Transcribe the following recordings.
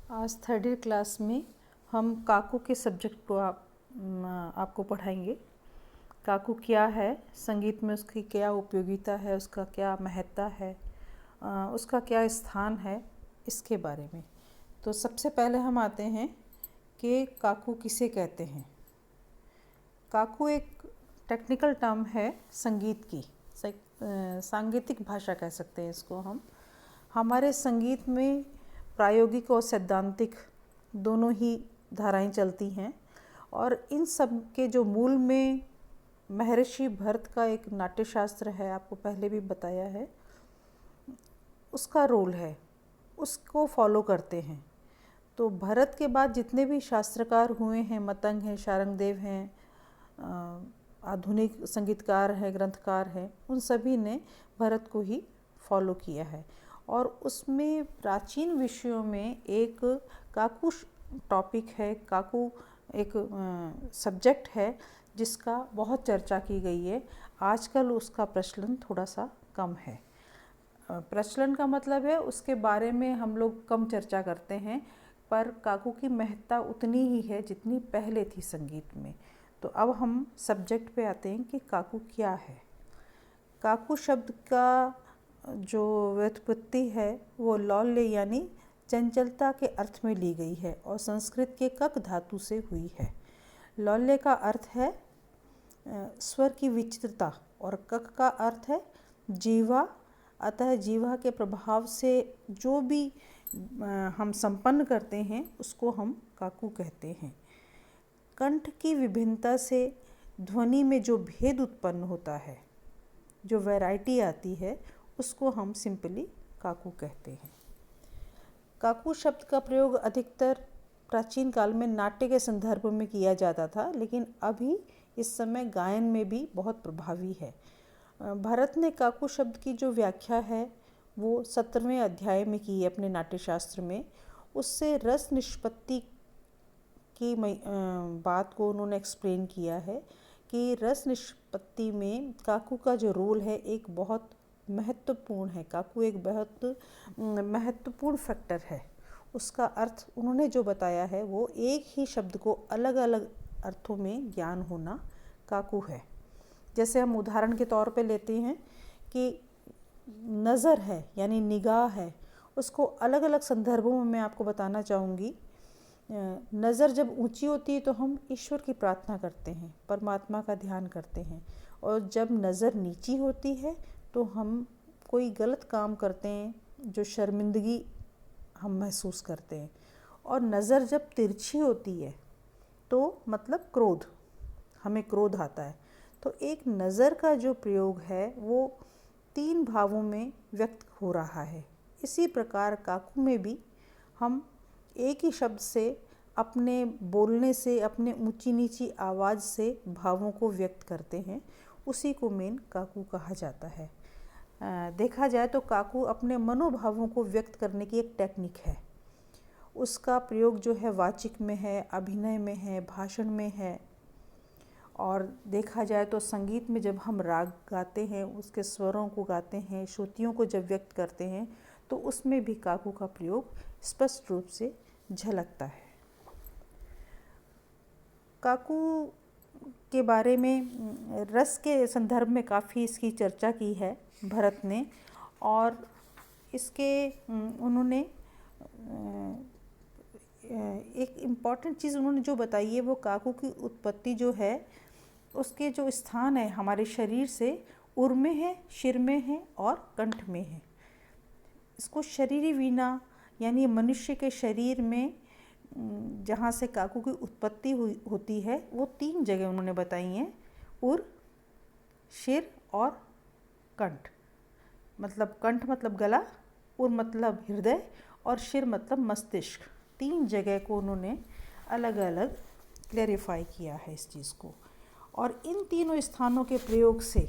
आज third year class में हम काकू के सब्जेक्ट को आपको पढ़ाएंगे। काकू क्या है, संगीत में उसकी क्या उपयोगिता है, उसका क्या महत्ता है, उसका क्या स्थान है, इसके बारे में। तो सबसे पहले हम आते हैं कि काकू किसे कहते हैं। काकू एक टेक्निकल टर्म है संगीत की, सांगीतिक भाषा कह सकते हैं इसको हम। हमारे संगीत में प्रायोगिक और सैद्धांतिक दोनों ही धाराएं चलती हैं, और इन सब के जो मूल में महर्षि भरत का एक नाट्यशास्त्र है, आपको पहले भी बताया है, उसका रोल है, उसको फॉलो करते हैं। तो भरत के बाद जितने भी शास्त्रकार हुए हैं, मतंग हैं, शारंगदेव हैं, आधुनिक संगीतकार हैं, ग्रंथकार हैं, उन सभी ने भरत को ही फॉलो किया है। और उसमें प्राचीन विषयों में एक काकू टॉपिक है, काकू एक सब्जेक्ट है जिसका बहुत चर्चा की गई है। आजकल उसका प्रचलन थोड़ा सा कम है। प्रचलन का मतलब है उसके बारे में हम लोग कम चर्चा करते हैं, पर काकू की महत्ता उतनी ही है जितनी पहले थी संगीत में। तो अब हम सब्जेक्ट पे आते हैं कि काकू क्या है। काकू शब्द का जो व्युत्पत्ति है वो लौल्य यानी चंचलता के अर्थ में ली गई है, और संस्कृत के कक धातु से हुई है। लौल्य का अर्थ है स्वर की विचित्रता, और कक का अर्थ है जीवा। अतः जीवा के प्रभाव से जो भी हम संपन्न करते हैं उसको हम काकू कहते हैं। कंठ की विभिन्नता से ध्वनि में जो भेद उत्पन्न होता है, जो वैरायटी आती है, उसको हम सिंपली काकू कहते हैं। काकू शब्द का प्रयोग अधिकतर प्राचीन काल में नाट्य के संदर्भ में किया जाता था, लेकिन अभी इस समय गायन में भी बहुत प्रभावी है। भरत ने काकू शब्द की जो व्याख्या है वो 17वें अध्याय में की है अपने नाट्यशास्त्र में। उससे रस निष्पत्ति की बात को उन्होंने एक्सप्लेन किया है कि रस निष्पत्ति में काकू का जो रोल है एक बहुत महत्वपूर्ण है। काकू एक बहुत महत्वपूर्ण फैक्टर है। उसका अर्थ उन्होंने जो बताया है वो एक ही शब्द को अलग अलग अर्थों में ज्ञान होना काकू है। जैसे हम उदाहरण के तौर पे लेते हैं कि नज़र है यानी निगाह है, उसको अलग अलग संदर्भों में मैं आपको बताना चाहूँगी। नज़र जब ऊंची होती है तो हम ईश्वर की प्रार्थना करते हैं, परमात्मा का ध्यान करते हैं, और जब नज़र नीची होती है तो हम कोई गलत काम करते हैं, जो शर्मिंदगी हम महसूस करते हैं। और नज़र जब तिरछी होती है तो मतलब क्रोध, हमें क्रोध आता है। तो एक नज़र का जो प्रयोग है वो 3 भावों में व्यक्त हो रहा है। इसी प्रकार काकू में भी हम एक ही शब्द से, अपने बोलने से, अपने ऊंची नीची आवाज़ से भावों को व्यक्त करते हैं। उसी को मेन काकू कहा जाता है। देखा जाए तो काकू अपने मनोभावों को व्यक्त करने की एक टेक्निक है। उसका प्रयोग जो है वाचिक में है, अभिनय में है, भाषण में है। और देखा जाए तो संगीत में जब हम राग गाते हैं, उसके स्वरों को गाते हैं, श्रुतियों को जब व्यक्त करते हैं, तो उसमें भी काकू का प्रयोग स्पष्ट रूप से झलकता है। काकू के बारे में रस के संदर्भ में काफ़ी इसकी चर्चा की है भरत ने, और इसके उन्होंने एक इम्पॉर्टेंट चीज़ उन्होंने जो बताई है वो काकू की उत्पत्ति जो है उसके जो स्थान है हमारे शरीर से उर में है, शिर में है और कंठ में है। इसको शरीरी वीणा यानी मनुष्य के शरीर में जहाँ से काकू की उत्पत्ति होती है वो 3 जगह उन्होंने बताई हैं, उर, शिर और कंठ। मतलब कंठ मतलब गला, उर मतलब हृदय और शिर मतलब मस्तिष्क। 3 जगह को उन्होंने अलग अलग क्लैरिफाई किया है इस चीज़ को। और इन तीनों स्थानों के प्रयोग से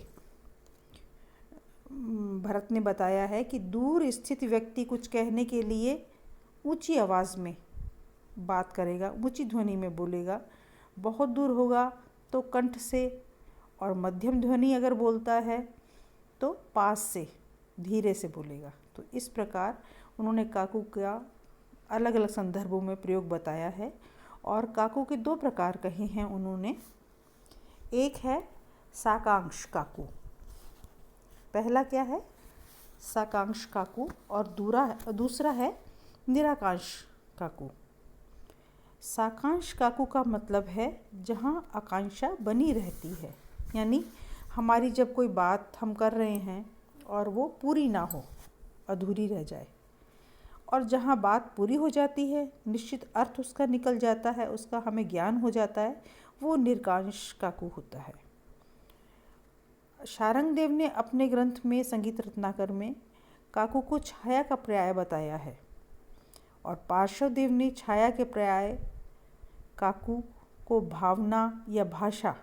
भरत ने बताया है कि दूर स्थित व्यक्ति कुछ कहने के लिए ऊंची आवाज़ में बात करेगा, ऊंची ध्वनि में बोलेगा। बहुत दूर होगा तो कंठ से, और मध्यम ध्वनि अगर बोलता है तो पास से धीरे से बोलेगा। तो इस प्रकार उन्होंने काकू का अलग अलग संदर्भों में प्रयोग बताया है। और काकू के 2 प्रकार कहे हैं उन्होंने। एक है साकांक्ष काकू। पहला क्या है? साकांक्ष काकू। और दूसरा है निराकांक्ष काकू। साकांक्ष काकू का मतलब है जहाँ आकांक्षा बनी रहती है, यानी हमारी जब कोई बात हम कर रहे हैं और वो पूरी ना हो, अधूरी रह जाए, और जहाँ बात पूरी हो जाती है, निश्चित अर्थ उसका निकल जाता है, उसका हमें ज्ञान हो जाता है, वो निराकांक्ष काकू होता है। शारंगदेव ने अपने ग्रंथ में संगीत रत्नाकर में काकू को छाया का पर्याय बताया है, और पार्श्वदेव ने छाया के पर्याय काकू को भावना या भाषा,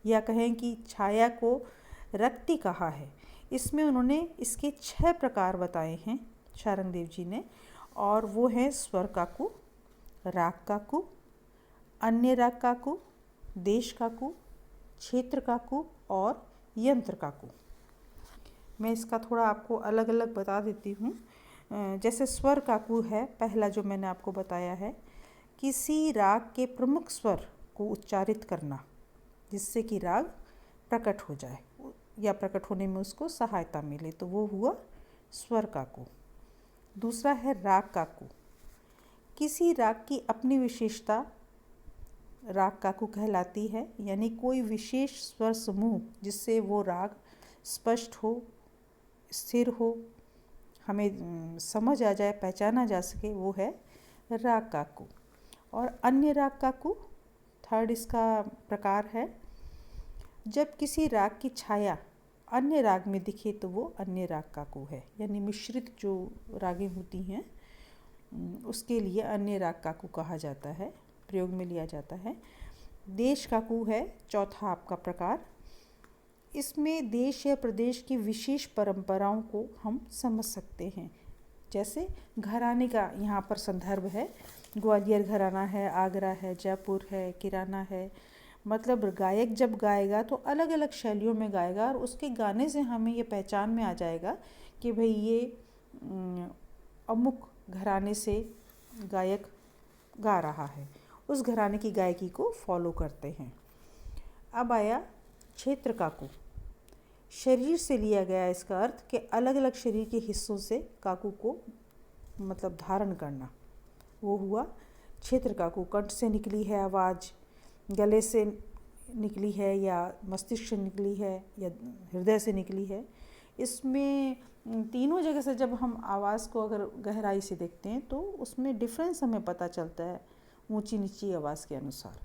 या कहें कि छाया को रक्ति कहा है। इसमें उन्होंने इसके 6 प्रकार बताए हैं शारंगदेव जी ने, और वो हैं स्वर काकू, राग काकू, अन्य राग काकू, देश काकू, क्षेत्र काकू और यंत्र काकू। मैं इसका थोड़ा आपको अलग अलग बता देती हूँ। जैसे स्वर काकू है, पहला जो मैंने आपको बताया है, किसी राग के प्रमुख स्वर को उच्चारित करना जिससे कि राग प्रकट हो जाए या प्रकट होने में उसको सहायता मिले, तो वो हुआ स्वर काकू। दूसरा है राग काकू। किसी राग की अपनी विशेषता राग काकू कहलाती है, यानी कोई विशेष स्वर समूह जिससे वो राग स्पष्ट हो, स्थिर हो, हमें समझ आ जाए, पहचाना जा सके, वो है राग काकू। और अन्य राग काकू, थर्ड इसका प्रकार है, जब किसी राग की छाया अन्य राग में दिखे तो वो अन्य राग काकू है, यानी मिश्रित जो रागें होती हैं उसके लिए अन्य राग काकू कहा जाता है, प्रयोग में लिया जाता है। देश काकू है चौथा आपका प्रकार। इसमें देश या प्रदेश की विशेष परंपराओं को हम समझ सकते हैं। जैसे घराने का यहाँ पर संदर्भ है, ग्वालियर घराना है, आगरा है, जयपुर है, किराना है। मतलब गायक जब गाएगा तो अलग अलग शैलियों में गाएगा, और उसके गाने से हमें ये पहचान में आ जाएगा कि भाई ये अमुक घराने से गायक गा रहा है, उस घराने की गायकी को फॉलो करते हैं। अब आया क्षेत्र काकू। शरीर से लिया गया इसका अर्थ कि अलग अलग शरीर के हिस्सों से काकू को मतलब धारण करना, वो हुआ क्षेत्र काकू। कंठ से निकली है आवाज़, गले से निकली है, या मस्तिष्क से निकली है, या हृदय से निकली है। इसमें तीनों जगह से जब हम आवाज़ को अगर गहराई से देखते हैं तो उसमें डिफरेंस हमें पता चलता है ऊंची नीची आवाज़ के अनुसार।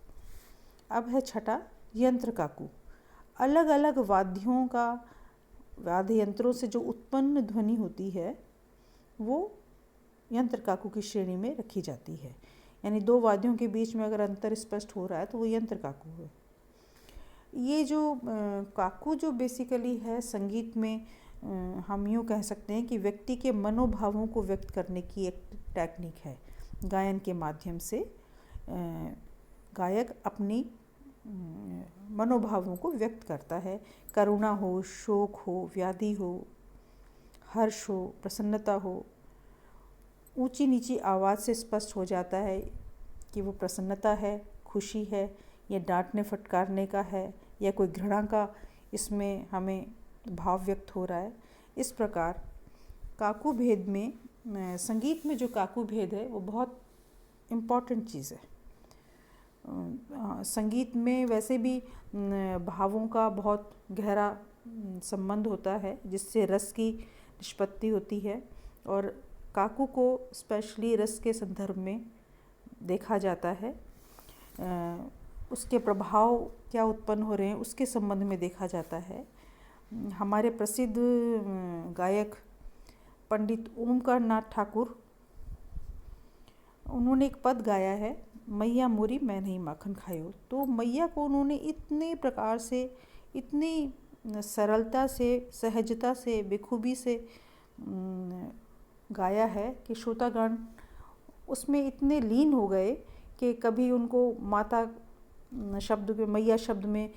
अब है छठा यंत्र काकू। अलग अलग वाद्य यंत्रों से जो उत्पन्न ध्वनि होती है वो यंत्र काकू की श्रेणी में रखी जाती है, यानी 2 वाद्यों के बीच में अगर अंतर स्पष्ट हो रहा है तो वो यंत्र काकू है। ये जो काकू जो बेसिकली है संगीत में, हम यूँ कह सकते हैं कि व्यक्ति के मनोभावों को व्यक्त करने की एक टेक्निक है। गायन के माध्यम से गायक अपनी मनोभावों को व्यक्त करता है। करुणा हो, शोक हो, व्याधि हो, हर्ष हो, प्रसन्नता हो, ऊंची नीची आवाज़ से स्पष्ट हो जाता है कि वो प्रसन्नता है, खुशी है, या डांटने फटकारने का है, या कोई घृणा का इसमें हमें भाव व्यक्त हो रहा है। इस प्रकार काकू भेद में, संगीत में जो काकू भेद है वो बहुत इम्पॉर्टेंट चीज़ है। संगीत में वैसे भी भावों का बहुत गहरा संबंध होता है जिससे रस की निष्पत्ति होती है, और काकू को स्पेशली रस के संदर्भ में देखा जाता है। उसके प्रभाव क्या उत्पन्न हो रहे हैं उसके संबंध में देखा जाता है। हमारे प्रसिद्ध गायक पंडित ओमकार नाथ ठाकुर, उन्होंने एक पद गाया है, मैया मोरी मैं नहीं माखन खायो। तो मैया को उन्होंने इतने प्रकार से, इतनी सरलता से, सहजता से, बेखूबी से गाया है कि श्रोतागण उसमें इतने लीन हो गए कि कभी उनको माता शब्द के, मैया शब्द में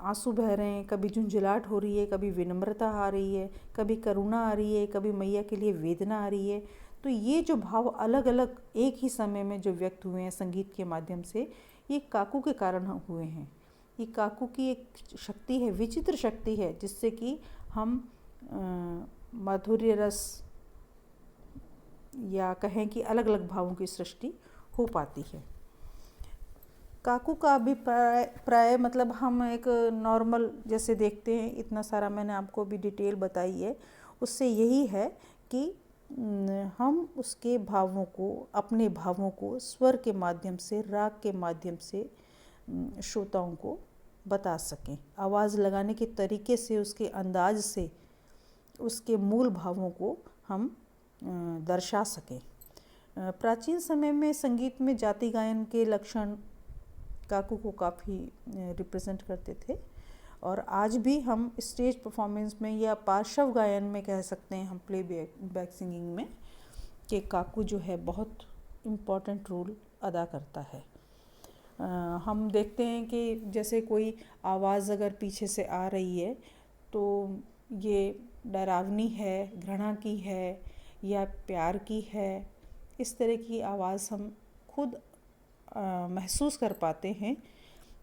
आंसू बह रहे हैं, कभी झुंझलाहट हो रही है, कभी विनम्रता आ रही है, कभी करुणा आ रही है, कभी मैया के लिए वेदना आ रही है। तो ये जो भाव अलग अलग एक ही समय में जो व्यक्त हुए हैं संगीत के माध्यम से, ये काकू के कारण हुए हैं। ये काकू की एक शक्ति है, विचित्र शक्ति है, जिससे कि हम माधुर्य रस या कहें कि अलग अलग भावों की सृष्टि हो पाती है। काकू का अभिप्राय प्राय मतलब हम एक नॉर्मल जैसे देखते हैं, इतना सारा मैंने आपको भी डिटेल बताई है, उससे यही है कि हम उसके भावों को, अपने भावों को स्वर के माध्यम से, राग के माध्यम से श्रोताओं को बता सकें, आवाज़ लगाने के तरीके से, उसके अंदाज से उसके मूल भावों को हम दर्शा सकें। प्राचीन समय में संगीत में जाति गायन के लक्षण काकू को काफ़ी रिप्रेजेंट करते थे, और आज भी हम स्टेज परफॉर्मेंस में या पार्श्व गायन में कह सकते हैं, हम प्ले बैक सिंगिंग में, कि काकू जो है बहुत इम्पॉर्टेंट रोल अदा करता है। हम देखते हैं कि जैसे कोई आवाज़ अगर पीछे से आ रही है तो ये डरावनी है, घृणा की है या प्यार की है, इस तरह की आवाज़ हम खुद महसूस कर पाते हैं।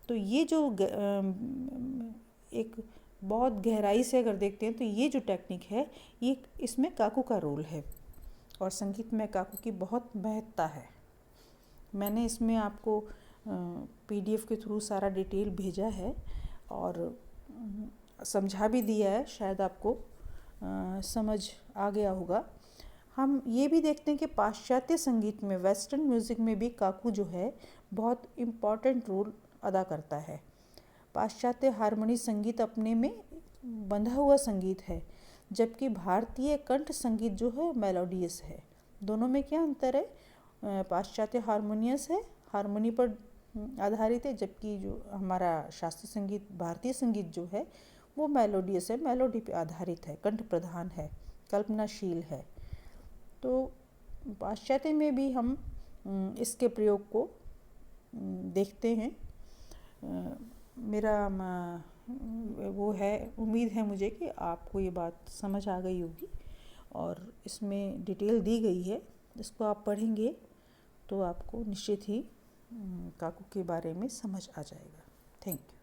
तो ये जो एक बहुत गहराई से अगर देखते हैं तो ये जो टेक्निक है, ये इसमें काकू का रोल है, और संगीत में काकू की बहुत महत्ता है। मैंने इसमें आपको PDF के थ्रू सारा डिटेल भेजा है और समझा भी दिया है, शायद आपको समझ आ गया होगा। हम ये भी देखते हैं कि पाश्चात्य संगीत में, वेस्टर्न म्यूज़िक में भी काकू जो है बहुत इम्पॉर्टेंट रोल अदा करता है। पाश्चात्य हारमोनी संगीत अपने में बंधा हुआ संगीत है, जबकि भारतीय कंठ संगीत जो है मेलोडियस है। दोनों में क्या अंतर है? पाश्चात्य हारमोनियस है, हारमोनी पर आधारित है, जबकि जो हमारा शास्त्रीय संगीत, भारतीय संगीत जो है वो मेलोडियस है, मेलोडी पे आधारित है, कंठ प्रधान है, कल्पनाशील है। तो पाश्चात्य में भी हम इसके प्रयोग को देखते हैं। मेरा वो है, उम्मीद है मुझे कि आपको ये बात समझ आ गई होगी, और इसमें डिटेल दी गई है, इसको आप पढ़ेंगे तो आपको निश्चित ही काकू के बारे में समझ आ जाएगा। Thank you.